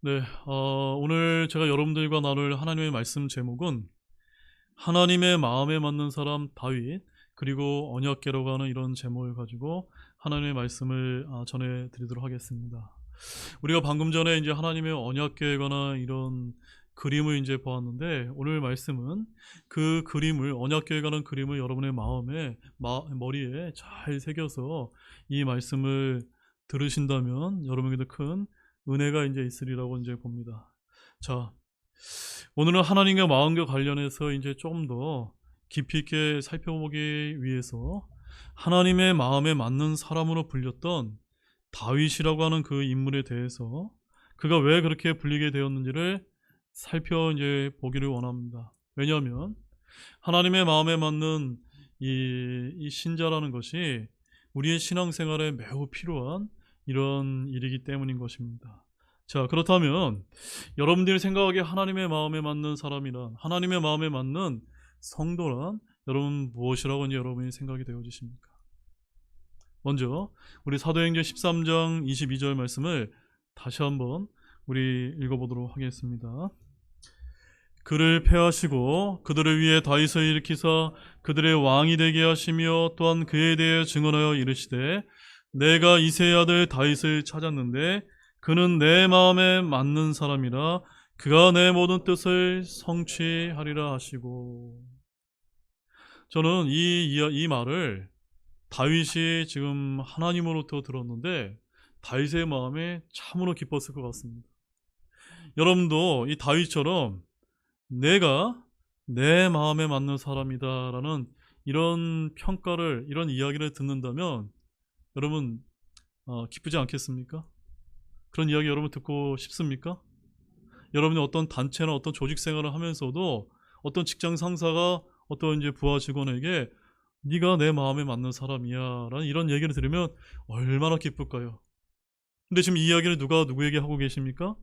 네, 오늘 제가 여러분들과 나눌 하나님의 말씀 제목은 하나님의 마음에 맞는 사람 다윗 그리고 언약궤라고 하는 이런 제목을 가지고 하나님의 말씀을 전해드리도록 하겠습니다. 우리가 방금 전에 이제 하나님의 언약궤에 관한 이런 그림을 이제 보았는데 오늘 말씀은 그 그림을 언약궤에 관한 그림을 여러분의 마음에 머리에 잘 새겨서 이 말씀을 들으신다면 여러분에게도 큰 은혜가 이제 있으리라고 이제 봅니다. 자, 오늘은 하나님과 마음과 관련해서 이제 조금 더 깊이 있게 살펴보기 위해서 하나님의 마음에 맞는 사람으로 불렸던 다윗이라고 하는 그 인물에 대해서 그가 왜 그렇게 불리게 되었는지를 살펴 이제 보기를 원합니다. 왜냐하면 하나님의 마음에 맞는 이 신자라는 것이 우리의 신앙생활에 매우 필요한 이런 일이기 때문인 것입니다. 자, 그렇다면 여러분들이 생각하기에 하나님의 마음에 맞는 사람이란, 하나님의 마음에 맞는 성도란 여러분 무엇이라고 이제 여러분이 생각이 되어지십니까? 먼저 우리 사도행전 13장 22절 말씀을 다시 한번 우리 읽어보도록 하겠습니다. 그를 폐하시고 그들을 위해 다윗을 일으키사 그들의 왕이 되게 하시며 또한 그에 대해 증언하여 이르시되 내가 이새의 아들 다윗을 찾았는데 그는 내 마음에 맞는 사람이라 그가 내 모든 뜻을 성취하리라 하시고. 저는 이 말을 다윗이 지금 하나님으로부터 들었는데 다윗의 마음에 참으로 기뻤을 것 같습니다. 여러분도 이 다윗처럼 내가 내 마음에 맞는 사람이다라는 이런 평가를, 이런 이야기를 듣는다면 여러분 기쁘지 않겠습니까? 그런 이야기 여러분 듣고 싶습니까? 여러분이 어떤 단체나 어떤 조직 생활을 하면서도 어떤 직장 상사가 어떤 이제 부하 직원에게 네가 내 마음에 맞는 사람이야 라는 이런 얘기를 들으면 얼마나 기쁠까요? 근데 지금 이 이야기를 누가 누구에게 하고 계십니까?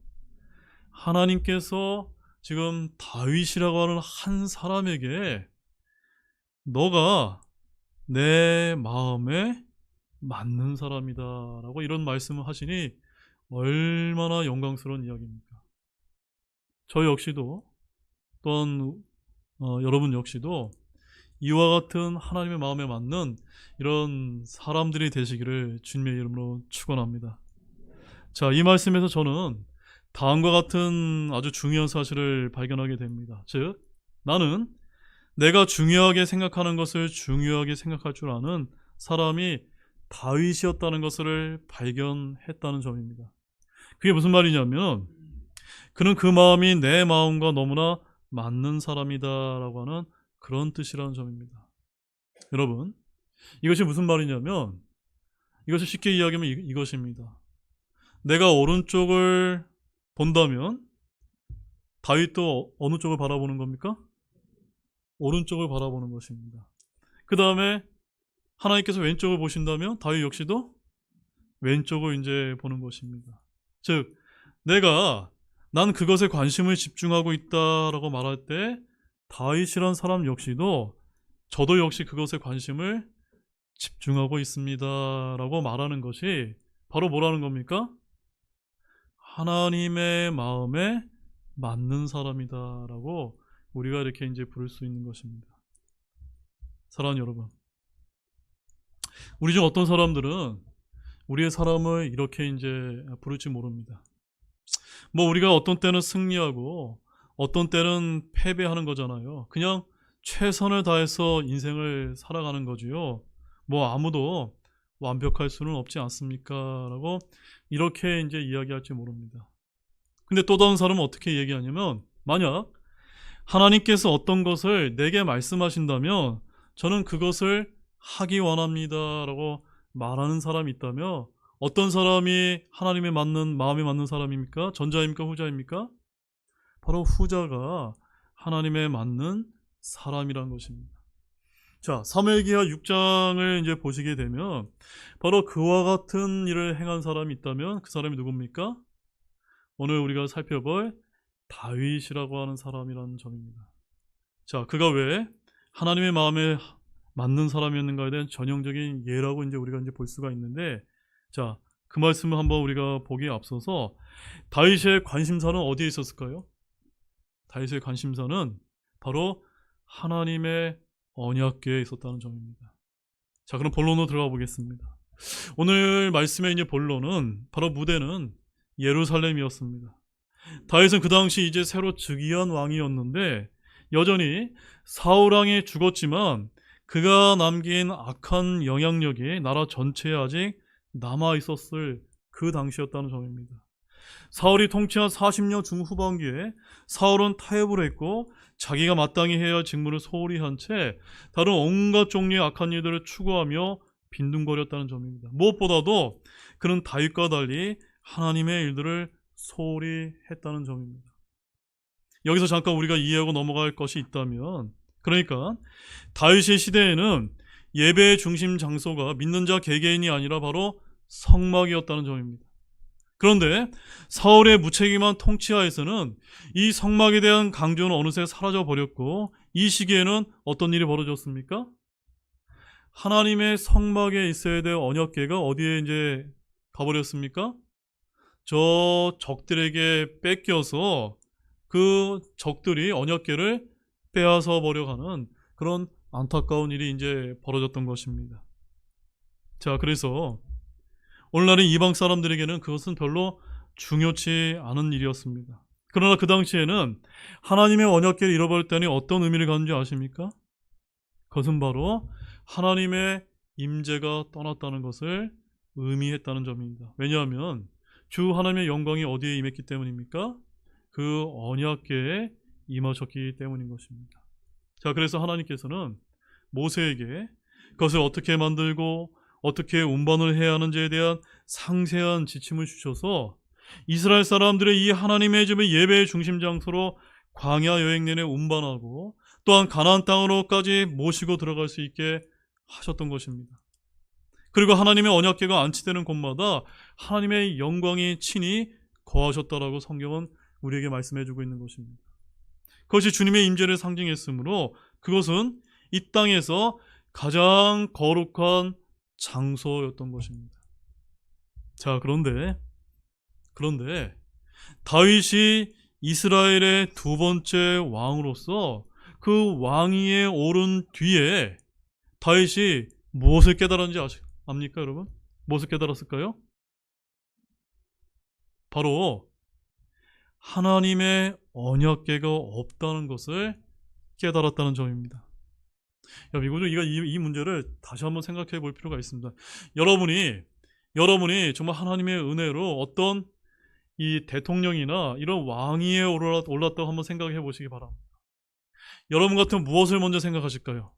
하나님께서 지금 다윗이라고 하는 한 사람에게 너가 내 마음에 맞는 사람이다 라고 이런 말씀을 하시니 얼마나 영광스러운 이야기입니까? 저 역시도 또한 여러분 역시도 이와 같은 하나님의 마음에 맞는 이런 사람들이 되시기를 주님의 이름으로 축원합니다. 자, 이 말씀에서 저는 다음과 같은 아주 중요한 사실을 발견하게 됩니다. 즉, 나는 내가 중요하게 생각하는 것을 중요하게 생각할 줄 아는 사람이 다윗이었다는 것을 발견했다는 점입니다. 그게 무슨 말이냐면 그는 그 마음이 내 마음과 너무나 맞는 사람이다라고 하는 그런 뜻이라는 점입니다. 여러분, 이것이 무슨 말이냐면 이것을 쉽게 이야기하면 이것입니다. 내가 오른쪽을 본다면 다윗도 어느 쪽을 바라보는 겁니까? 오른쪽을 바라보는 것입니다. 그 다음에 하나님께서 왼쪽을 보신다면 다윗 역시도 왼쪽을 이제 보는 것입니다. 즉, 난 그것에 관심을 집중하고 있다라고 말할 때 다윗이란 사람 역시도 저도 역시 그것에 관심을 집중하고 있습니다라고 말하는 것이 바로 뭐라는 겁니까? 하나님의 마음에 맞는 사람이다라고 우리가 이렇게 이제 부를 수 있는 것입니다. 사랑하는 여러분, 우리 중 어떤 사람들은 우리의 사람을 이렇게 이제 부를지 모릅니다. 뭐 우리가 어떤 때는 승리하고 어떤 때는 패배하는 거잖아요. 그냥 최선을 다해서 인생을 살아가는 거지요. 뭐 아무도 완벽할 수는 없지 않습니까? 라고 이렇게 이제 이야기할지 모릅니다. 근데 또 다른 사람은 어떻게 얘기하냐면 만약 하나님께서 어떤 것을 내게 말씀하신다면 저는 그것을 하기 원합니다 라고 말하는 사람이 있다며 어떤 사람이 하나님의 맞는 마음에 맞는 사람입니까? 전자입니까? 후자입니까? 바로 후자가 하나님의 맞는 사람이란 것입니다. 자, 사무엘기하 6장을 이제 보시게 되면 바로 그와 같은 일을 행한 사람이 있다면 그 사람이 누굽니까? 오늘 우리가 살펴볼 다윗이라고 하는 사람이라는 점입니다. 자, 그가 왜 하나님의 마음에 맞는 사람이었는가에 대한 전형적인 예라고 이제 우리가 이제 볼 수가 있는데, 자, 그 말씀을 한번 우리가 보기에 앞서서 다윗의 관심사는 어디에 있었을까요? 다윗의 관심사는 바로 하나님의 언약궤에 있었다는 점입니다. 자, 그럼 본론으로 들어가 보겠습니다. 오늘 말씀의 이제 본론은 바로 무대는 예루살렘이었습니다. 다윗은 그 당시 이제 새로 즉위한 왕이었는데 여전히 사울 왕이 죽었지만 그가 남긴 악한 영향력이 나라 전체에 아직 남아 있었을 그 당시였다는 점입니다. 사울이 통치한 40년 중후반기에 사울은 타협을 했고 자기가 마땅히 해야 할 직무를 소홀히 한 채 다른 온갖 종류의 악한 일들을 추구하며 빈둥거렸다는 점입니다. 무엇보다도 그는 다윗과 달리 하나님의 일들을 소홀히 했다는 점입니다. 여기서 잠깐 우리가 이해하고 넘어갈 것이 있다면, 그러니까 다윗의 시대에는 예배의 중심 장소가 믿는 자 개개인이 아니라 바로 성막이었다는 점입니다. 그런데 사울의 무책임한 통치하에서는 이 성막에 대한 강조는 어느새 사라져 버렸고, 이 시기에는 어떤 일이 벌어졌습니까? 하나님의 성막에 있어야 될 언약궤가 어디에 이제 가버렸습니까? 저 적들에게 뺏겨서 그 적들이 언약궤를 빼앗아 버려가는 그런 안타까운 일이 이제 벌어졌던 것입니다. 자, 그래서 오늘날의 이방 사람들에게는 그것은 별로 중요치 않은 일이었습니다. 그러나 그 당시에는 하나님의 언약궤를 잃어버렸다니 어떤 의미를 갖는지 아십니까? 그것은 바로 하나님의 임재가 떠났다는 것을 의미했다는 점입니다. 왜냐하면 주 하나님의 영광이 어디에 임했기 때문입니까? 그 언약궤에 임하셨기 때문인 것입니다. 자, 그래서 하나님께서는 모세에게 그것을 어떻게 만들고 어떻게 운반을 해야 하는지에 대한 상세한 지침을 주셔서 이스라엘 사람들의 이 하나님의 집을 예배의 중심 장소로 광야 여행 내내 운반하고 또한 가나안 땅으로까지 모시고 들어갈 수 있게 하셨던 것입니다. 그리고 하나님의 언약궤가 안치되는 곳마다 하나님의 영광이 친히 거하셨다라고 성경은 우리에게 말씀해주고 있는 것입니다. 그것이 주님의 임재를 상징했으므로 그것은 이 땅에서 가장 거룩한 장소였던 것입니다. 자, 그런데 다윗이 이스라엘의 두 번째 왕으로서 그 왕위에 오른 뒤에 다윗이 무엇을 깨달았는지 압니까, 여러분? 무엇을 깨달았을까요? 바로 하나님의 언약궤가 없다는 것을 깨달았다는 점입니다. 이 문제를 다시 한번 생각해 볼 필요가 있습니다. 여러분이 정말 하나님의 은혜로 어떤 이 대통령이나 이런 왕위에 올랐다고 한번 생각해 보시기 바랍니다. 여러분 같으면 무엇을 먼저 생각하실까요?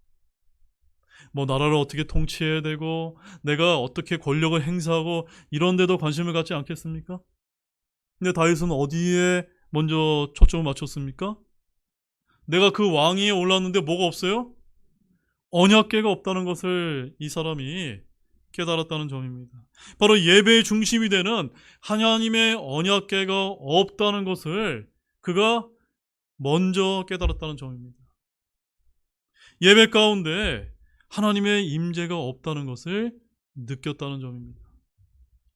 뭐 나라를 어떻게 통치해야 되고 내가 어떻게 권력을 행사하고 이런 데도 관심을 갖지 않겠습니까? 근데 다윗은 어디에 먼저 초점을 맞췄습니까? 내가 그 왕위에 올랐는데 뭐가 없어요? 언약궤가 없다는 것을 이 사람이 깨달았다는 점입니다. 바로 예배의 중심이 되는 하나님의 언약궤가 없다는 것을 그가 먼저 깨달았다는 점입니다. 예배 가운데 하나님의 임재가 없다는 것을 느꼈다는 점입니다.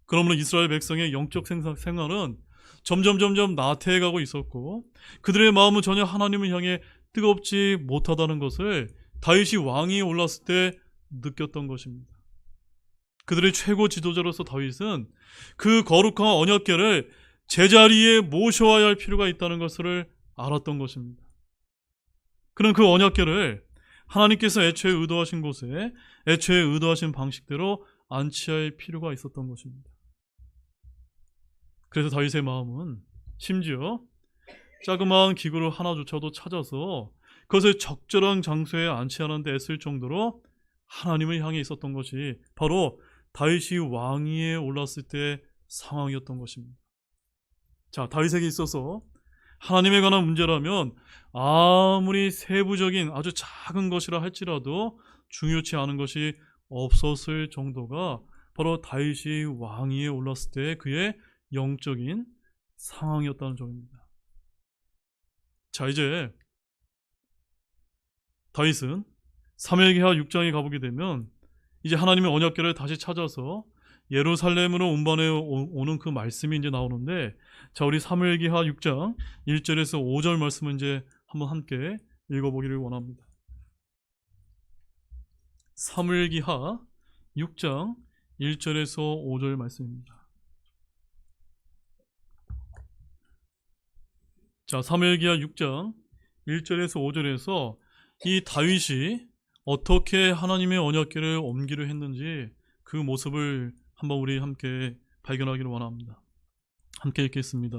그러므로 이스라엘 백성의 영적 생활은 점점 나태해가고 있었고 그들의 마음은 전혀 하나님을 향해 뜨겁지 못하다는 것을 다윗이 왕위에 올랐을 때 느꼈던 것입니다. 그들의 최고 지도자로서 다윗은 그 거룩한 언약궤를 제자리에 모셔와야 할 필요가 있다는 것을 알았던 것입니다. 그는 그 언약궤를 하나님께서 애초에 의도하신 곳에 애초에 의도하신 방식대로 안치할 필요가 있었던 것입니다. 그래서 다윗의 마음은 심지어 자그마한 기구를 하나조차도 찾아서 그것을 적절한 장소에 안치하는 데 애쓸 정도로 하나님을 향해 있었던 것이 바로 다윗이 왕위에 올랐을 때 상황이었던 것입니다. 자, 다윗에게 있어서 하나님에 관한 문제라면 아무리 세부적인 아주 작은 것이라 할지라도 중요치 않은 것이 없었을 정도가 바로 다윗이 왕위에 올랐을 때 그의 영적인 상황이었다는 점입니다. 자, 이제 다윗은 사무엘기하 6장에 가보게 되면 이제 하나님의 언약궤를 다시 찾아서 예루살렘으로 운반해 오는 그 말씀이 이제 나오는데, 자, 우리 사무엘기하 6장 1절에서 5절 말씀을 이제 한번 함께 읽어보기를 원합니다. 사무엘기하 6장 1절에서 5절 말씀입니다. 자, 사무엘기하 6장 1절에서 5절에서 이 다윗이 어떻게 하나님의 언약궤를 옮기려 했는지 그 모습을 한번 우리 함께 발견하기를 원합니다. 함께 읽겠습니다.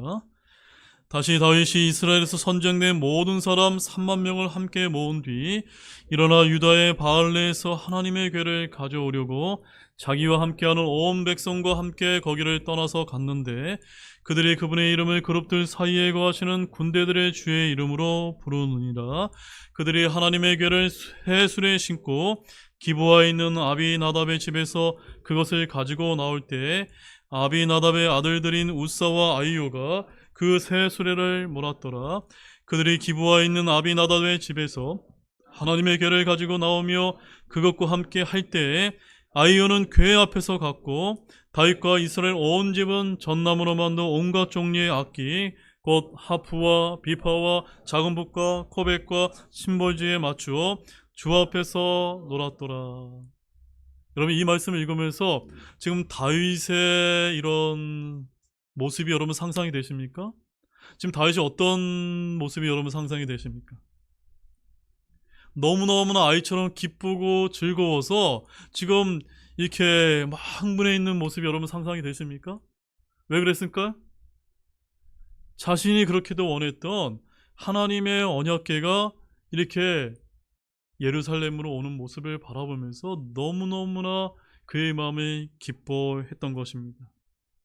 다시 다윗이 이스라엘에서 선정된 모든 사람 3만 명을 함께 모은 뒤 일어나 유다의 바알레에서 하나님의 궤를 가져오려고 자기와 함께하는 온 백성과 함께 거기를 떠나서 갔는데, 그들이 그분의 이름을 그룹들 사이에 거하시는 군대들의 주의 이름으로 부르느니라. 그들이 하나님의 궤를 해술에 신고 기브아에 있는 아비나답의 집에서 그것을 가지고 나올 때, 아비나답의 아들들인 우사와 아이요가 그 새 수레를 몰았더라. 그들이 기브아에 있는 아비나답의 집에서 하나님의 궤를 가지고 나오며 그것과 함께 할 때에 아이요는 궤 앞에서 갔고, 다윗과 이스라엘 온 집은 전나무로 만든 온갖 종류의 악기 곧 하프와 비파와 작은 붓과 코백과 심벌지에 맞추어 주 앞에서 놀았더라. 여러분, 이 말씀을 읽으면서 지금 다윗의 이런 모습이 여러분 상상이 되십니까? 지금 다윗이 어떤 모습이 여러분 상상이 되십니까? 너무너무나 아이처럼 기쁘고 즐거워서 지금 이렇게 막 흥분해 있는 모습이 여러분 상상이 되십니까? 왜 그랬을까? 자신이 그렇게도 원했던 하나님의 언약궤가 이렇게 예루살렘으로 오는 모습을 바라보면서 너무너무나 그의 마음이 기뻐했던 것입니다.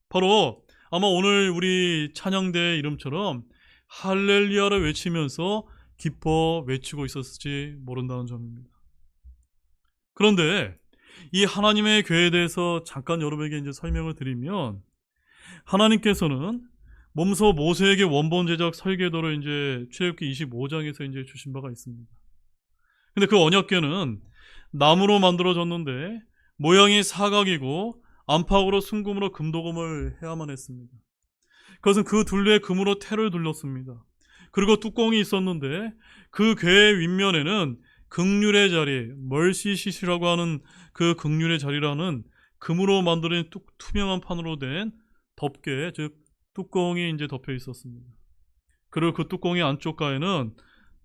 바로 아마 오늘 우리 찬양대의 이름처럼 할렐루야를 외치면서 기뻐 외치고 있었을지 모른다는 점입니다. 그런데 이 하나님의 궤에 대해서 잠깐 여러분에게 이제 설명을 드리면, 하나님께서는 몸소 모세에게 원본 제작 설계도를 이제 출애굽기 25장에서 이제 주신 바가 있습니다. 근데 그 언약궤는 나무로 만들어졌는데 모양이 사각이고 안팎으로 순금으로 금도금을 해야만 했습니다. 그것은 그 둘레에 금으로 테를 둘렀습니다. 그리고 뚜껑이 있었는데 그 궤의 윗면에는 극률의 자리, 멀시시시라고 하는 그 극률의 자리라는 금으로 만들어진 투명한 판으로 된 덮개, 즉 뚜껑이 이제 덮여 있었습니다. 그리고 그 뚜껑의 안쪽가에는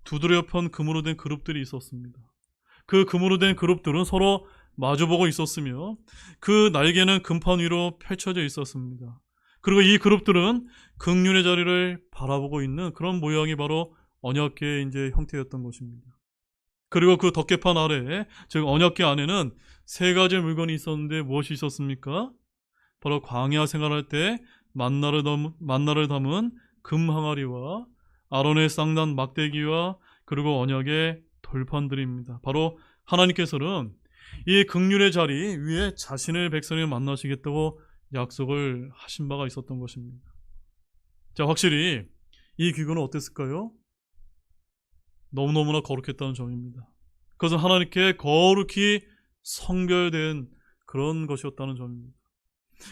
두드려 편 금으로 된 그룹들이 있었습니다. 그 금으로 된 그룹들은 서로 마주보고 있었으며 그 날개는 금판 위로 펼쳐져 있었습니다. 그리고 이 그룹들은 극률의 자리를 바라보고 있는 그런 모양이 바로 언약궤의 이제 형태였던 것입니다. 그리고 그 덮개판 아래에, 즉 언약궤 안에는 세 가지 물건이 있었는데 무엇이 있었습니까? 바로 광야 생활할 때 만나를 담은 금 항아리와 아론의 쌍난 막대기와 그리고 언약의 돌판들입니다. 바로 하나님께서는 이 극률의 자리 위에 자신의 백성을 만나시겠다고 약속을 하신 바가 있었던 것입니다. 자, 확실히 이 기구는 어땠을까요? 너무너무나 거룩했다는 점입니다. 그것은 하나님께 거룩히 성결된 그런 것이었다는 점입니다.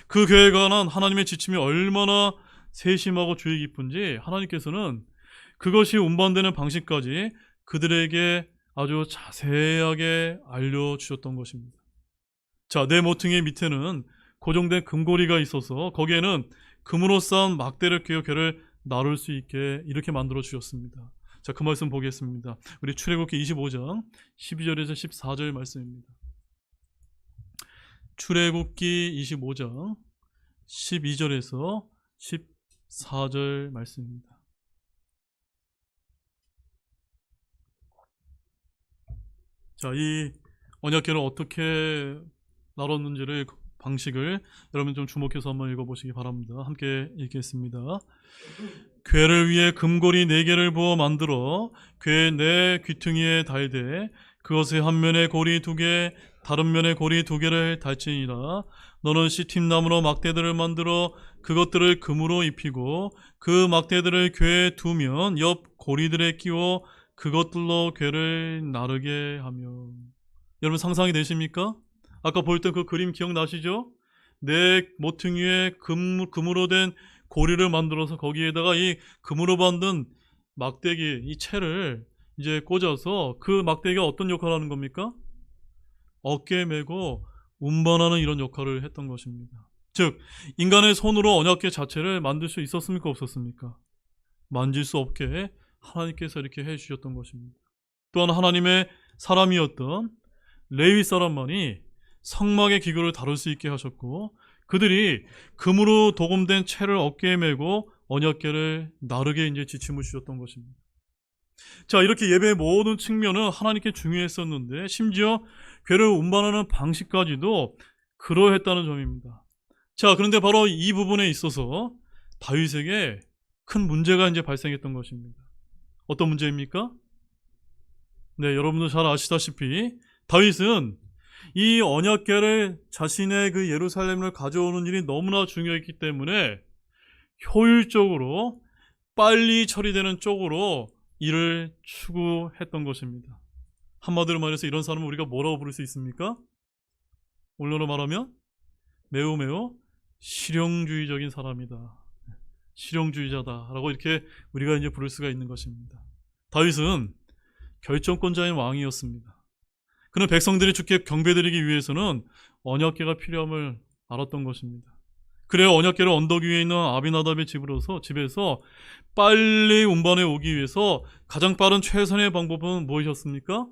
그 궤에 관한 하나님의 지침이 얼마나 세심하고 주의 깊은지 하나님께서는 그것이 운반되는 방식까지 그들에게 아주 자세하게 알려주셨던 것입니다. 자, 내 모퉁이 밑에는 고정된 금고리가 있어서 거기에는 금으로 쌓은 막대를 끼워 궤를 나룰 수 있게 이렇게 만들어 주셨습니다. 자, 그 말씀 보겠습니다. 우리 출애굽기 25장 12절에서 14절 말씀입니다. 출애굽기 25장 12절에서 14절 말씀입니다. 자, 이 언약궤를 어떻게 나눴는지를 방식을 여러분 좀 주목해서 한번 읽어보시기 바랍니다. 함께 읽겠습니다. 궤를 위해 금고리 4개를 부어 만들어 궤 네 귀퉁이에 달되 그것의 한 면에 고리 2개, 다른 면에 고리 2개를 달지니라. 너는 시팀나무로 막대들을 만들어 그것들을 금으로 입히고 그 막대들을 궤에 두면 옆 고리들에 끼워 그것들로 궤를 나르게 하며. 여러분 상상이 되십니까? 아까 보였던 그 그림 기억나시죠? 내 모퉁이 위에 금으로 된 고리를 만들어서 거기에다가 이 금으로 만든 막대기, 이 채를 이제 꽂아서 그 막대기가 어떤 역할을 하는 겁니까? 어깨에 메고 운반하는 이런 역할을 했던 것입니다. 즉, 인간의 손으로 언약궤 자체를 만들 수 있었습니까? 없었습니까? 만질 수 없게 하나님께서 이렇게 해주셨던 것입니다. 또한 하나님의 사람이었던 레위 사람만이 성막의 기구를 다룰 수 있게 하셨고, 그들이 금으로 도금된 채를 어깨에 메고 언약궤를 나르게 이제 지침을 주셨던 것입니다. 자, 이렇게 예배의 모든 측면은 하나님께 중요했었는데, 심지어 궤를 운반하는 방식까지도 그러했다는 점입니다. 자, 그런데 바로 이 부분에 있어서 다윗에게 큰 문제가 이제 발생했던 것입니다. 어떤 문제입니까? 네, 여러분도 잘 아시다시피 다윗은 이 언약궤를 자신의 그 예루살렘을 가져오는 일이 너무나 중요했기 때문에 효율적으로 빨리 처리되는 쪽으로 일을 추구했던 것입니다. 한마디로 말해서 이런 사람을 우리가 뭐라고 부를 수 있습니까? 오늘로 말하면 매우 실용주의적인 사람이다. 실용주의자다라고 이렇게 우리가 이제 부를 수가 있는 것입니다. 다윗은 결정권자인 왕이었습니다. 그는 백성들이 주께 경배드리기 위해서는 언약궤가 필요함을 알았던 것입니다. 그래야 언약궤를 언덕 위에 있는 아비나답의 집에서 빨리 운반해 오기 위해서 가장 빠른 최선의 방법은 무엇이었습니까?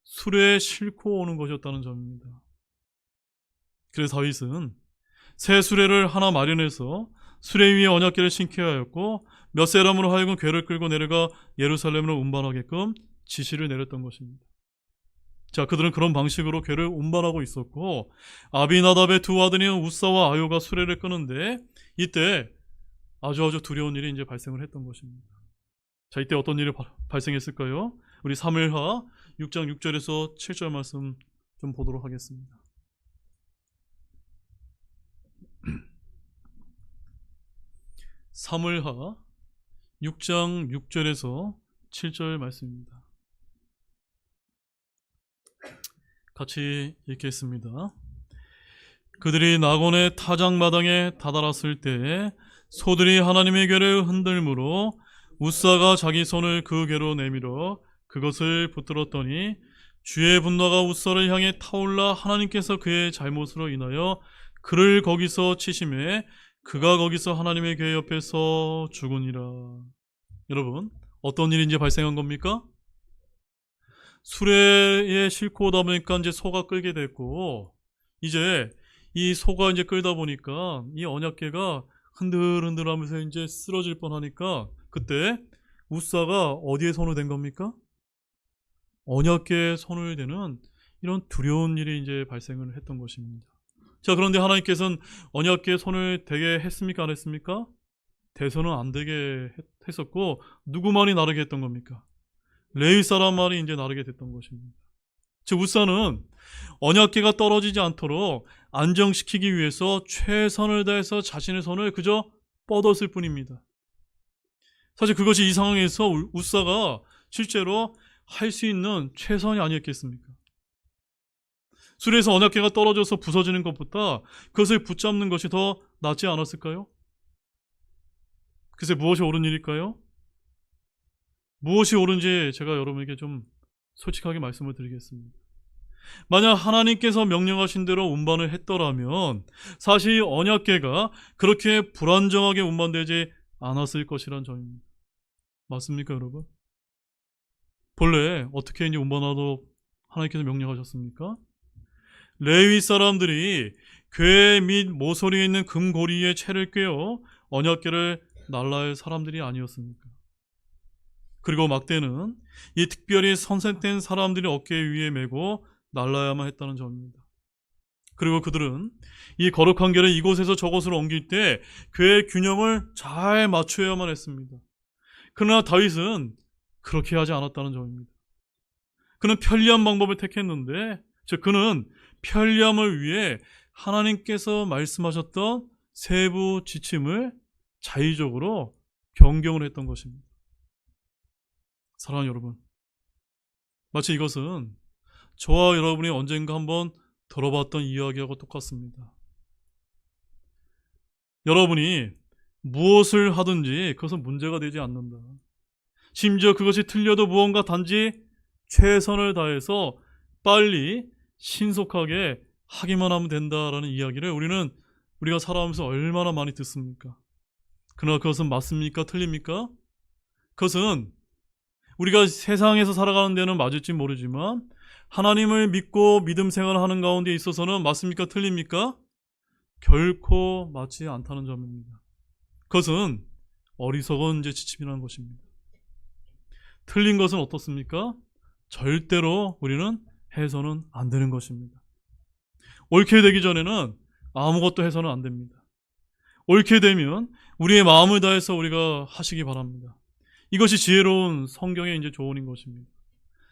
수레에 싣고 오는 것이었다는 점입니다. 그래서 다윗은 새 수레를 하나 마련해서 수레 위에 언약궤를 신게 하였고, 몇 사람으로 하여금 궤를 끌고 내려가 예루살렘으로 운반하게끔 지시를 내렸던 것입니다. 자, 그들은 그런 방식으로 궤를 운반하고 있었고, 아비나답의 두 아들인 우사와 아요가 수레를 끄는데, 이때 아주 두려운 일이 이제 발생을 했던 것입니다. 자, 이때 어떤 일이 발생했을까요? 우리 사무엘하 6장 6절에서 7절 말씀 좀 보도록 하겠습니다. 사무엘하 6장 6절에서 7절 말씀입니다. 같이 읽겠습니다. 그들이 나곤의 타작마당에 다다랐을 때 소들이 하나님의 궤를 흔들므로 우사가 자기 손을 그 궤로 내밀어 그것을 붙들었더니 주의 분노가 우사를 향해 타올라 하나님께서 그의 잘못으로 인하여 그를 거기서 치심에 그가 거기서 하나님의 궤 옆에서 죽으니라. 여러분, 어떤 일이 이제 발생한 겁니까? 수레에 싣고 오다 보니까 이제 소가 끌게 됐고, 이제 이 소가 이제 끌다 보니까 이 언약궤가 흔들흔들 하면서 이제 쓰러질 뻔하니까, 그때 우사가 어디에 손을 댄 겁니까? 언약궤에 손을 대는 이런 두려운 일이 이제 발생을 했던 것입니다. 자, 그런데 하나님께서는 언약궤에 손을 대게 했습니까? 안 했습니까? 대서는 안 되게 했었고, 누구만이 나르게 했던 겁니까? 레위 사람만이 이제 나르게 됐던 것입니다. 즉, 우사는 언약궤가 떨어지지 않도록 안정시키기 위해서 최선을 다해서 자신의 손을 그저 뻗었을 뿐입니다. 사실 그것이 이 상황에서 우사가 실제로 할 수 있는 최선이 아니었겠습니까? 수레에서 언약궤가 떨어져서 부서지는 것보다 그것을 붙잡는 것이 더 낫지 않았을까요? 글쎄, 무엇이 옳은 일일까요? 무엇이 옳은지 제가 여러분에게 좀 솔직하게 말씀을 드리겠습니다. 만약 하나님께서 명령하신 대로 운반을 했더라면 사실 언약궤가 그렇게 불안정하게 운반되지 않았을 것이란 점입니다. 맞습니까, 여러분? 본래 어떻게 이제 운반하도록 하나님께서 명령하셨습니까? 레위 사람들이 궤 및 모서리에 있는 금고리에 채를 꿰어 언약궤를 날라야 할 사람들이 아니었습니까? 그리고 막대는 이 특별히 선택된 사람들이 어깨 위에 메고 날라야만 했다는 점입니다. 그리고 그들은 이 거룩한 궤를 이곳에서 저곳으로 옮길 때 궤의 균형을 잘 맞춰야만 했습니다. 그러나 다윗은 그렇게 하지 않았다는 점입니다. 그는 편리한 방법을 택했는데, 즉 그는 편리함을 위해 하나님께서 말씀하셨던 세부 지침을 자의적으로 변경을 했던 것입니다. 사랑하는 여러분, 마치 이것은 저와 여러분이 언젠가 한번 들어봤던 이야기하고 똑같습니다. 여러분이 무엇을 하든지 그것은 문제가 되지 않는다. 심지어 그것이 틀려도 무언가 단지 최선을 다해서 빨리 신속하게 하기만 하면 된다라는 이야기를 우리가 살아가면서 얼마나 많이 듣습니까? 그러나 그것은 맞습니까? 틀립니까? 그것은 우리가 세상에서 살아가는 데는 맞을지 모르지만 하나님을 믿고 믿음 생활을 하는 가운데 있어서는 맞습니까? 틀립니까? 결코 맞지 않다는 점입니다. 그것은 어리석은 지침이라는 것입니다. 틀린 것은 어떻습니까? 절대로 우리는 해서는 안 되는 것입니다. 옳게 되기 전에는 아무것도 해서는 안 됩니다. 옳게 되면 우리의 마음을 다해서 우리가 하시기 바랍니다. 이것이 지혜로운 성경의 조언인 것입니다.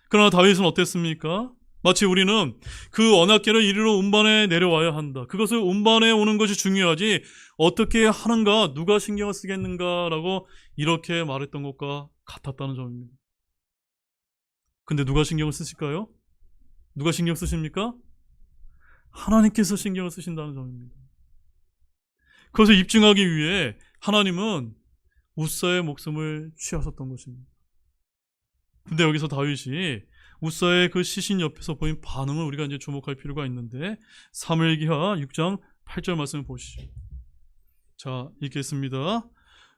그러나 다윗은 어땠습니까? 마치 우리는 그 언약궤를 이리로 운반해 내려와야 한다. 그것을 운반해 오는 것이 중요하지 어떻게 하는가, 누가 신경을 쓰겠는가라고 이렇게 말했던 것과 같았다는 점입니다. 근데 누가 신경을 쓰실까요? 누가 신경 쓰십니까? 하나님께서 신경을 쓰신다는 점입니다. 그것을 입증하기 위해 하나님은 우사의 목숨을 취하셨던 것입니다. 근데 여기서 다윗이 우사의 그 시신 옆에서 보인 반응을 우리가 주목할 필요가 있는데 사무엘기하 6장 8절 말씀을 보시죠. 자, 읽겠습니다.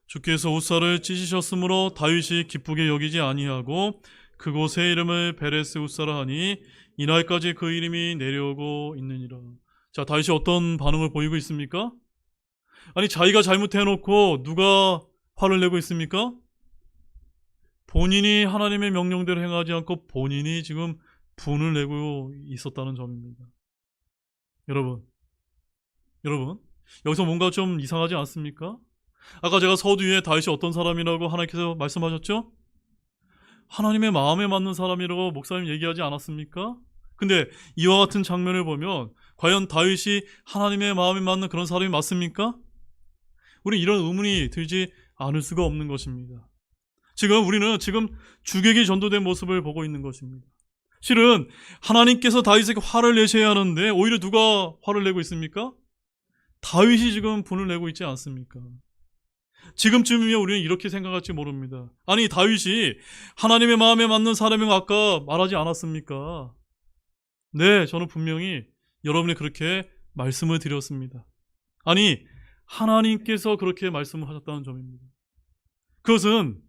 주께서 우사를 찢으셨으므로 다윗이 기쁘게 여기지 아니하고 그곳의 이름을 베레스 우사라 하니 이날까지 그 이름이 내려오고 있느니라. 자, 다윗이 어떤 반응을 보이고 있습니까? 아니, 자기가 잘못해놓고 누가 화를 내고 있습니까? 본인이 하나님의 명령대로 행하지 않고 본인이 지금 분을 내고 있었다는 점입니다. 여러분, 여기서 뭔가 좀 이상하지 않습니까? 아까 제가 서두에 다윗이 어떤 사람이라고 하나님께서 말씀하셨죠? 하나님의 마음에 맞는 사람이라고 목사님 얘기하지 않았습니까? 근데 이와 같은 장면을 보면 과연 다윗이 하나님의 마음에 맞는 그런 사람이 맞습니까? 우리 이런 의문이 들지 않을 수가 없는 것입니다. 우리는 주객이 전도된 모습을 보고 있는 것입니다. 실은 하나님께서 다윗에게 화를 내셔야 하는데 오히려 누가 화를 내고 있습니까? 다윗이 지금 분을 내고 있지 않습니까? 지금쯤이면 우리는 이렇게 생각할지 모릅니다. 아니, 다윗이 하나님의 마음에 맞는 사람이라고 아까 말하지 않았습니까? 네, 저는 분명히 여러분이 그렇게 말씀을 드렸습니다. 아니, 하나님께서 그렇게 말씀을 하셨다는 점입니다. 그것은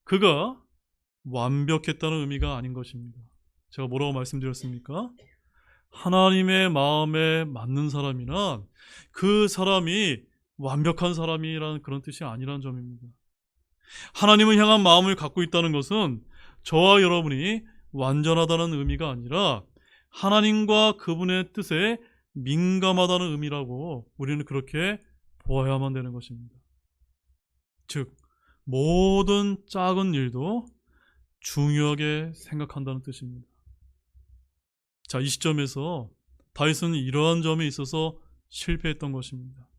그가 완벽했다는 의미가 아닌 것입니다. 제가 뭐라고 말씀드렸습니까? 하나님의 마음에 맞는 사람이란 그 사람이 완벽한 사람이라는 그런 뜻이 아니라는 점입니다. 하나님을 향한 마음을 갖고 있다는 것은 저와 여러분이 완전하다는 의미가 아니라 하나님과 그분의 뜻에 민감하다는 의미라고 우리는 그렇게 보아야만 되는 것입니다. 즉, 모든 작은 일도 중요하게 생각한다는 뜻입니다. 자, 이 시점에서 다윗은 이러한 점에 있어서 실패했던 것입니다.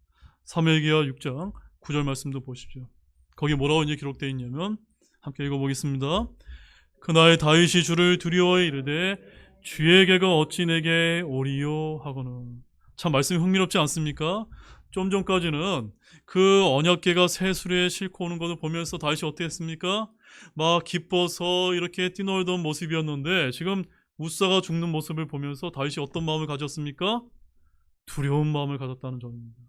사무엘기하 6장 9절 말씀도 보십시오. 거기 뭐라고 기록되어 있냐면 함께 읽어보겠습니다. 그날 다윗이 주를 두려워해 이르되 주의 개가 어찌 내게 오리요 하고는. 참 말씀이 흥미롭지 않습니까? 좀 전까지는 그 언약궤가 새 수레에 싣고 오는 것을 보면서 다윗이 어떻게 했습니까? 막 기뻐서 이렇게 뛰놀던 모습이었는데 지금 우사가 죽는 모습을 보면서 다윗이 어떤 마음을 가졌습니까? 두려운 마음을 가졌다는 점입니다.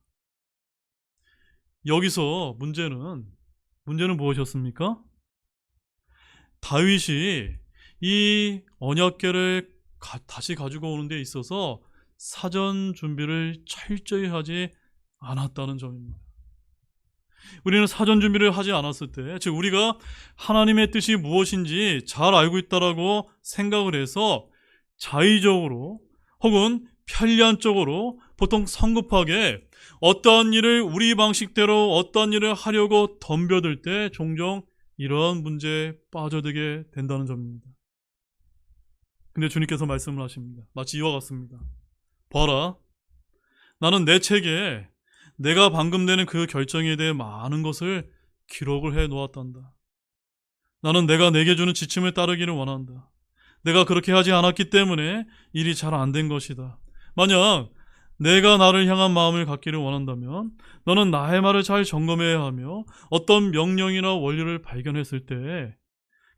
여기서 문제는 무엇이었습니까? 다윗이 이 언약궤를 다시 가지고 오는 데 있어서 사전 준비를 철저히 하지 않았다는 점입니다. 우리는 사전 준비를 하지 않았을 때, 즉 우리가 하나님의 뜻이 무엇인지 잘 알고 있다라고 생각을 해서 자의적으로 혹은 편리한 쪽으로 보통 성급하게 어떠한 일을 우리 방식대로 어떠한 일을 하려고 덤벼들 때 종종 이러한 문제에 빠져들게 된다는 점입니다. 근데 주님께서 말씀을 하십니다. 마치 이와 같습니다. 봐라, 나는 내 책에 내가 방금 내는 그 결정에 대해 많은 것을 기록을 해 놓았단다. 나는 내가 내게 주는 지침을 따르기를 원한다. 내가 그렇게 하지 않았기 때문에 일이 잘 안 된 것이다. 만약 내가 나를 향한 마음을 갖기를 원한다면 너는 나의 말을 잘 점검해야 하며 어떤 명령이나 원리를 발견했을 때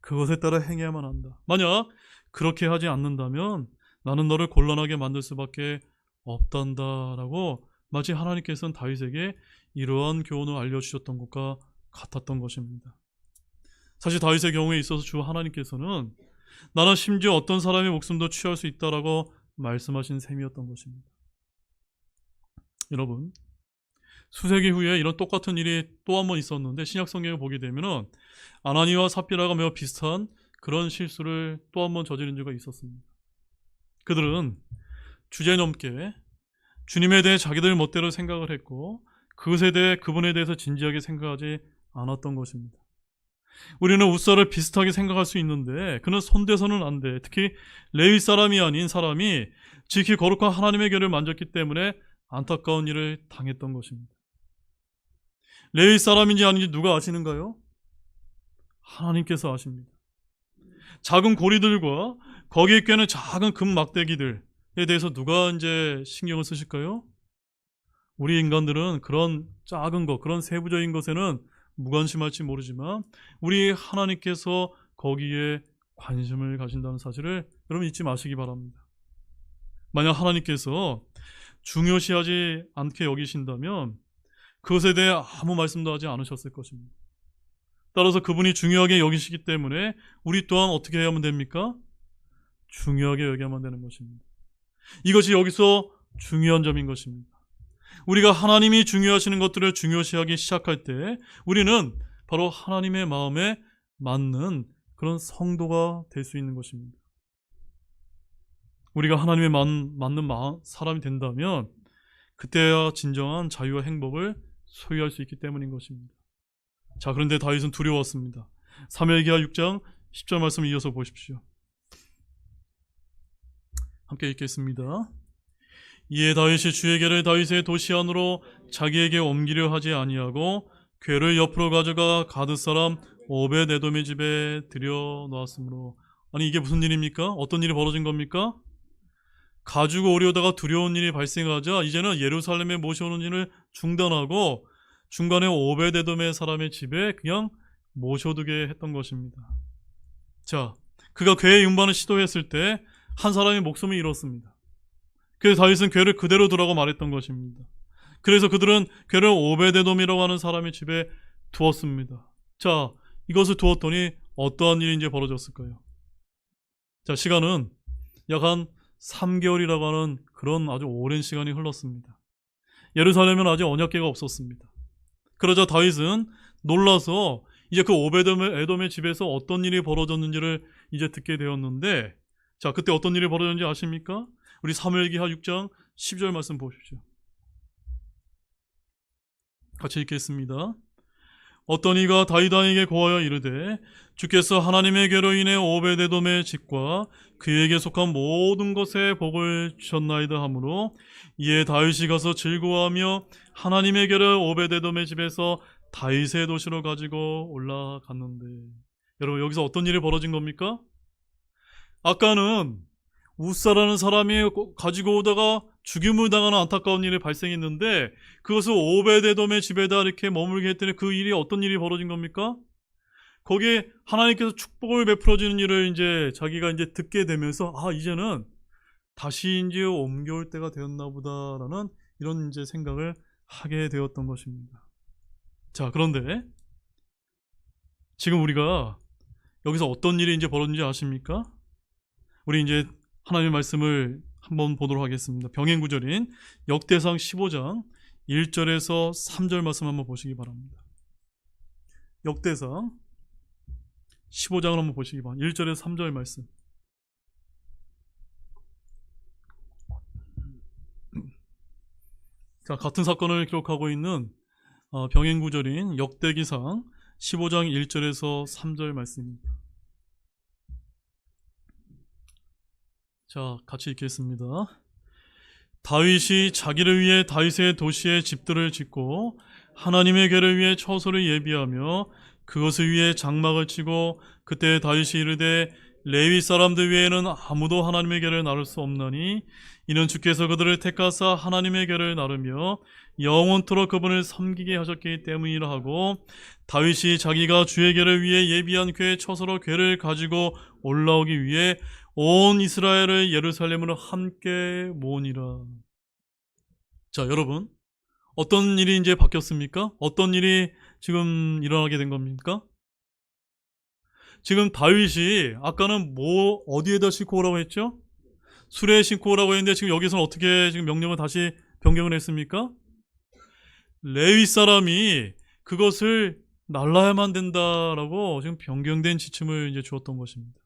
그것에 따라 행해야만 한다. 만약 그렇게 하지 않는다면 나는 너를 곤란하게 만들 수밖에 없단다라고 마치 하나님께서는 다윗에게 이러한 교훈을 알려주셨던 것과 같았던 것입니다. 사실 다윗의 경우에 있어서 주 하나님께서는 나는 심지어 어떤 사람의 목숨도 취할 수 있다라고 말씀하신 셈이었던 것입니다. 여러분, 수세기 후에 이런 똑같은 일이 또 한 번 있었는데 신약 성경을 보게 되면은 아나니와 삽비라가 매우 비슷한 그런 실수를 또 한 번 저지른 적이 있었습니다. 그들은 주제넘게 주님에 대해 자기들 멋대로 생각을 했고 그것에 대해 그분에 대해서 진지하게 생각하지 않았던 것입니다. 우리는 웃사를 비슷하게 생각할 수 있는데 그는 손대서는 안 돼. 특히 레위 사람이 아닌 사람이 지극히 거룩한 하나님의 궤를 만졌기 때문에 안타까운 일을 당했던 것입니다. 레위 사람인지 아닌지 누가 아시는가요? 하나님께서 아십니다. 작은 고리들과 거기에 꿰는 작은 금 막대기들에 대해서 누가 이제 신경을 쓰실까요? 우리 인간들은 그런 작은 것, 그런 세부적인 것에는 무관심할지 모르지만 우리 하나님께서 거기에 관심을 가진다는 사실을 여러분 잊지 마시기 바랍니다. 만약 하나님께서 중요시하지 않게 여기신다면 그것에 대해 아무 말씀도 하지 않으셨을 것입니다. 따라서 그분이 중요하게 여기시기 때문에 우리 또한 어떻게 해야만 됩니까? 중요하게 여겨야만 되는 것입니다. 이것이 여기서 중요한 점인 것입니다. 우리가 하나님이 중요하시는 것들을 중요시하기 시작할 때 우리는 바로 하나님의 마음에 맞는 그런 성도가 될 수 있는 것입니다. 우리가 하나님의 맞는 사람이 된다면 그때야 진정한 자유와 행복을 소유할 수 있기 때문인 것입니다. 자, 그런데 다윗은 두려웠습니다. 사무엘기하 6장 10절 말씀 이어서 보십시오. 함께 읽겠습니다. 이에 다윗이 주의 궤를 다윗의 도시 안으로 자기에게 옮기려 하지 아니하고 궤를 옆으로 가져가 가드 사람 오벳에돔의 집에 들여 놓았으므로. 아니 이게 무슨 일입니까? 어떤 일이 벌어진 겁니까? 가지고 오려다가 두려운 일이 발생하자 이제는 예루살렘에 모셔오는 일을 중단하고 중간에 오벳에돔의 사람의 집에 그냥 모셔두게 했던 것입니다. 자, 그가 궤의 운반을 시도했을 때 한 사람의 목숨을 잃었습니다. 그래서 다윗은 궤를 그대로 두라고 말했던 것입니다. 그래서 그들은 궤를 오벳에돔이라고 하는 사람의 집에 두었습니다. 자, 이것을 두었더니 어떠한 일이 이제 벌어졌을까요? 자, 시간은 약 한 3개월이라고 하는 그런 아주 오랜 시간이 흘렀습니다. 예루살렘은 아직 언약궤가 없었습니다. 그러자 다윗은 놀라서 이제 그 오벳에돔의 집에서 어떤 일이 벌어졌는지를 이제 듣게 되었는데, 자, 그때 어떤 일이 벌어졌는지 아십니까? 우리 사무엘기하 6장 10절 말씀 보십시오. 같이 읽겠습니다. 어떤 이가 다윗 왕에게 고하여 이르되 주께서 하나님의 궤로 인해 오벳에돔의 집과 그에게 속한 모든 것에 복을 주셨나이다 하므로 이에 다윗이 가서 즐거워하며 하나님의 궤를 오벳에돔의 집에서 다윗의 도시로 가지고 올라갔는데, 여러분 여기서 어떤 일이 벌어진 겁니까? 아까는 웃사라는 사람이 가지고 오다가 죽임을 당하는 안타까운 일이 발생했는데 그것을 오벳에돔의 집에다 이렇게 머물게 했더니 그 일이 어떤 일이 벌어진 겁니까? 거기에 하나님께서 축복을 베풀어 주는 일을 이제 자기가 이제 듣게 되면서 이제는 다시 이제 옮겨올 때가 되었나 보다라는 이런 이제 생각을 하게 되었던 것입니다. 자, 그런데 지금 우리가 여기서 어떤 일이 이제 벌어진지 아십니까? 우리 이제 하나님의 말씀을 한번 보도록 하겠습니다. 병행 구절인 역대상 15장 1절에서 3절 말씀 한번 보시기 바랍니다. 역대상 15장을 한번 보시기 바랍니다. 1절에서 3절 말씀. 자, 같은 사건을 기록하고 있는 병행 구절인 역대기상 15장 1절에서 3절 말씀입니다. 자, 같이 읽겠습니다. 다윗이 자기를 위해 다윗의 도시에 집들을 짓고 하나님의 궤를 위해 처소를 예비하며 그것을 위해 장막을 치고 그때 다윗이 이르되 레위 사람들 외에는 아무도 하나님의 궤를 나를 수 없나니 이는 주께서 그들을 택하사 하나님의 궤를 나르며 영원토록 그분을 섬기게 하셨기 때문이라 하고, 다윗이 자기가 주의 궤를 위해 예비한 궤 처소로 궤를 가지고 올라오기 위해 온 이스라엘을 예루살렘으로 함께 모으니라. 자, 여러분, 어떤 일이 이제 바뀌었습니까? 어떤 일이 지금 일어나게 된 겁니까? 지금 다윗이 아까는 어디에다 싣고 오라고 했죠? 수레에 싣고 오라고 했는데 지금 여기서는 어떻게 지금 명령을 다시 변경을 했습니까? 레위 사람이 그것을 날라야만 된다라고 지금 변경된 지침을 이제 주었던 것입니다.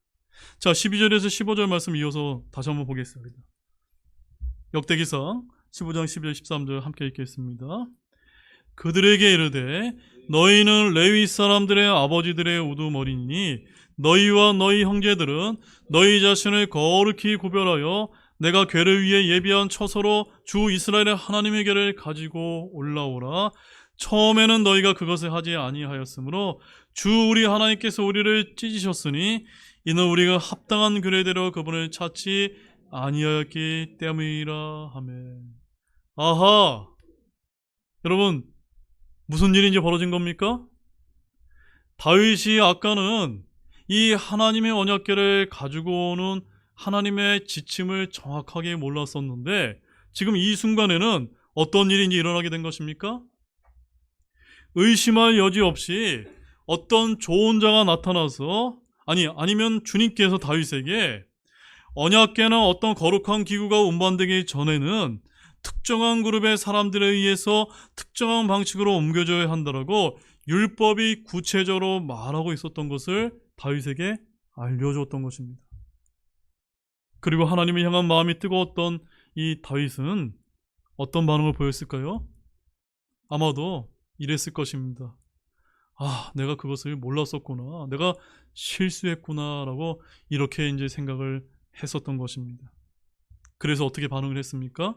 자, 12절에서 15절 말씀 이어서 다시 한번 보겠습니다. 역대기상 15장 12절 13절 함께 읽겠습니다. 그들에게 이르되 너희는 레위 사람들의 아버지들의 우두머리니 너희와 너희 형제들은 너희 자신을 거룩히 구별하여 내가 궤를 위해 예비한 처소로 주 이스라엘의 하나님의 궤를 가지고 올라오라. 처음에는 너희가 그것을 하지 아니하였으므로 주 우리 하나님께서 우리를 찢으셨으니 이는 우리가 합당한 규례대로 그분을 찾지 아니하였기 때문이라 하매. 아하, 여러분, 무슨 일이 이제 벌어진 겁니까? 다윗이 아까는 이 하나님의 언약궤를 가지고 오는 하나님의 지침을 정확하게 몰랐었는데 지금 이 순간에는 어떤 일이 이제 일어나게 된 것입니까? 의심할 여지 없이 어떤 좋은 자가 나타나서 아니면 주님께서 다윗에게 언약궤나 어떤 거룩한 기구가 운반되기 전에는 특정한 그룹의 사람들에 의해서 특정한 방식으로 옮겨져야 한다라고 율법이 구체적으로 말하고 있었던 것을 다윗에게 알려줬던 것입니다. 그리고 하나님을 향한 마음이 뜨거웠던 이 다윗은 어떤 반응을 보였을까요? 아마도 이랬을 것입니다. 아, 내가 그것을 몰랐었구나. 내가 실수했구나. 라고 이렇게 이제 생각을 했었던 것입니다. 그래서 어떻게 반응을 했습니까?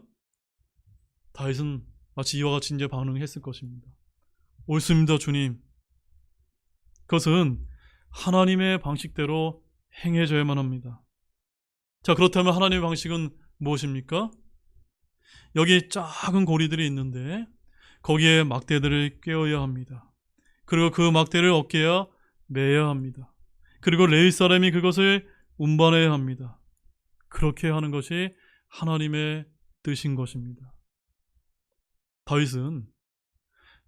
다윗은 마치 이와 같이 이제 반응했을 것입니다. 옳습니다, 주님. 그것은 하나님의 방식대로 행해져야만 합니다. 자, 그렇다면 하나님의 방식은 무엇입니까? 여기 작은 고리들이 있는데 거기에 막대들을 꿰어야 합니다. 그리고 그 막대를 어깨에 매야 합니다. 그리고 레위 사람이 그것을 운반해야 합니다. 그렇게 하는 것이 하나님의 뜻인 것입니다. 다윗은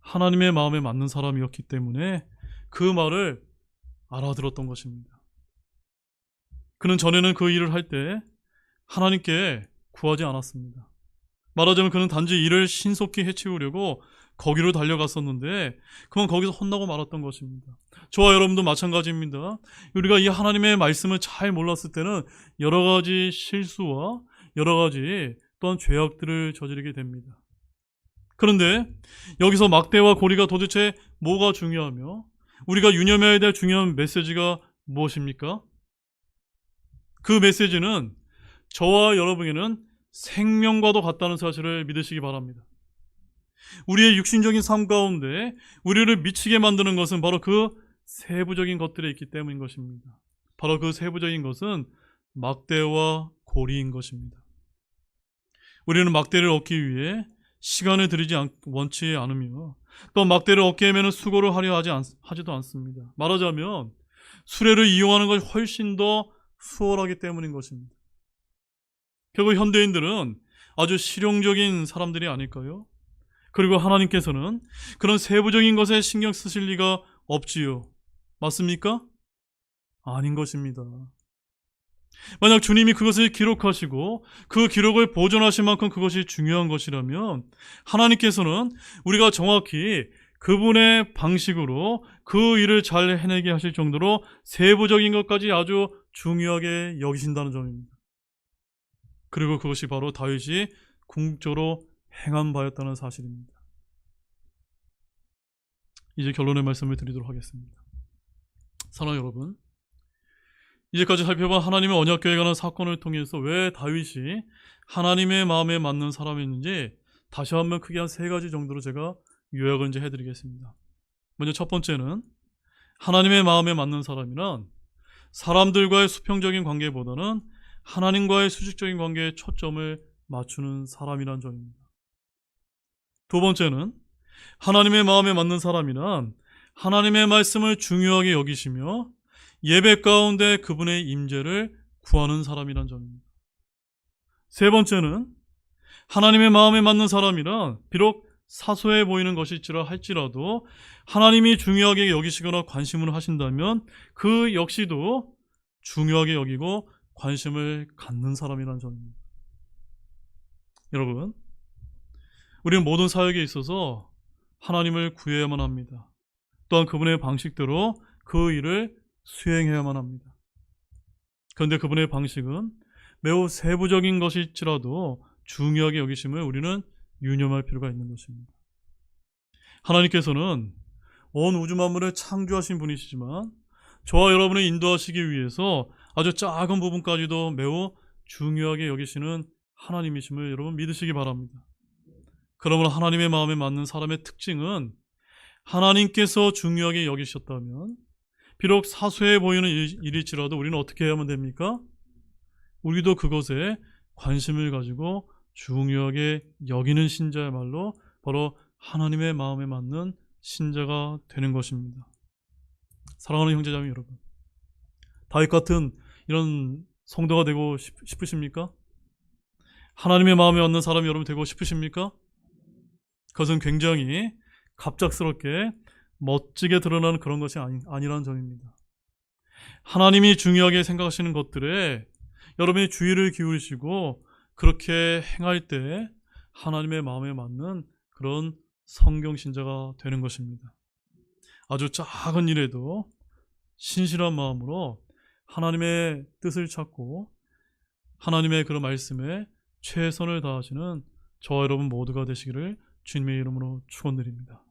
하나님의 마음에 맞는 사람이었기 때문에 그 말을 알아들었던 것입니다. 그는 전에는 그 일을 할 때 하나님께 구하지 않았습니다. 말하자면 그는 단지 일을 신속히 해치우려고 거기로 달려갔었는데 그만 거기서 혼나고 말았던 것입니다. 저와 여러분도 마찬가지입니다. 우리가 이 하나님의 말씀을 잘 몰랐을 때는 여러 가지 실수와 여러 가지 또한 죄악들을 저지르게 됩니다. 그런데 여기서 막대와 고리가 도대체 뭐가 중요하며 우리가 유념해야 될 중요한 메시지가 무엇입니까? 그 메시지는 저와 여러분에게는 생명과도 같다는 사실을 믿으시기 바랍니다. 우리의 육신적인 삶 가운데 우리를 미치게 만드는 것은 바로 그 세부적인 것들에 있기 때문인 것입니다. 바로 그 세부적인 것은 막대와 고리인 것입니다. 우리는 막대를 얻기 위해 시간을 들이지 원치 않으며 또 막대를 어깨에 매는 수고를 하려 하지도 않습니다. 말하자면 수레를 이용하는 것이 훨씬 더 수월하기 때문인 것입니다. 결국 현대인들은 아주 실용적인 사람들이 아닐까요? 그리고 하나님께서는 그런 세부적인 것에 신경 쓰실 리가 없지요. 맞습니까? 아닌 것입니다. 만약 주님이 그것을 기록하시고 그 기록을 보존하실 만큼 그것이 중요한 것이라면 하나님께서는 우리가 정확히 그분의 방식으로 그 일을 잘 해내게 하실 정도로 세부적인 것까지 아주 중요하게 여기신다는 점입니다. 그리고 그것이 바로 다윗이 궁극적으로 행한 바였다는 사실입니다. 이제 결론의 말씀을 드리도록 하겠습니다. 사랑하는 여러분, 이제까지 살펴본 하나님의 언약궤에 관한 사건을 통해서 왜 다윗이 하나님의 마음에 맞는 사람이었는지 다시 한번 크게 한 3가지 정도로 제가 요약을 이제 해드리겠습니다. 먼저 첫 번째는 하나님의 마음에 맞는 사람이란 사람들과의 수평적인 관계보다는 하나님과의 수직적인 관계에 초점을 맞추는 사람이란 점입니다. 두 번째는 하나님의 마음에 맞는 사람이란 하나님의 말씀을 중요하게 여기시며 예배 가운데 그분의 임재를 구하는 사람이란 점입니다. 세 번째는 하나님의 마음에 맞는 사람이란 비록 사소해 보이는 것일지라 할지라도 하나님이 중요하게 여기시거나 관심을 하신다면 그 역시도 중요하게 여기고 관심을 갖는 사람이란 점입니다. 여러분, 우리는 모든 사역에 있어서 하나님을 구해야만 합니다. 또한 그분의 방식대로 그 일을 수행해야만 합니다. 그런데 그분의 방식은 매우 세부적인 것일지라도 중요하게 여기심을 우리는 유념할 필요가 있는 것입니다. 하나님께서는 온 우주 만물을 창조하신 분이시지만 저와 여러분을 인도하시기 위해서 아주 작은 부분까지도 매우 중요하게 여기시는 하나님이심을 여러분 믿으시기 바랍니다. 그러므로 하나님의 마음에 맞는 사람의 특징은 하나님께서 중요하게 여기셨다면 비록 사소해 보이는 일일지라도 우리는 어떻게 해야만 됩니까? 우리도 그것에 관심을 가지고 중요하게 여기는 신자야말로 바로 하나님의 마음에 맞는 신자가 되는 것입니다. 사랑하는 형제자매 여러분, 다윗 같은 이런 성도가 되고 싶으십니까? 하나님의 마음에 맞는 사람이 여러분 되고 싶으십니까? 그것은 굉장히 갑작스럽게 멋지게 드러나는 그런 것이 아니라는 점입니다. 하나님이 중요하게 생각하시는 것들에 여러분이 주의를 기울이시고 그렇게 행할 때 하나님의 마음에 맞는 그런 성경신자가 되는 것입니다. 아주 작은 일에도 신실한 마음으로 하나님의 뜻을 찾고 하나님의 그런 말씀에 최선을 다하시는 저와 여러분 모두가 되시기를 주님의 이름으로 축원드립니다.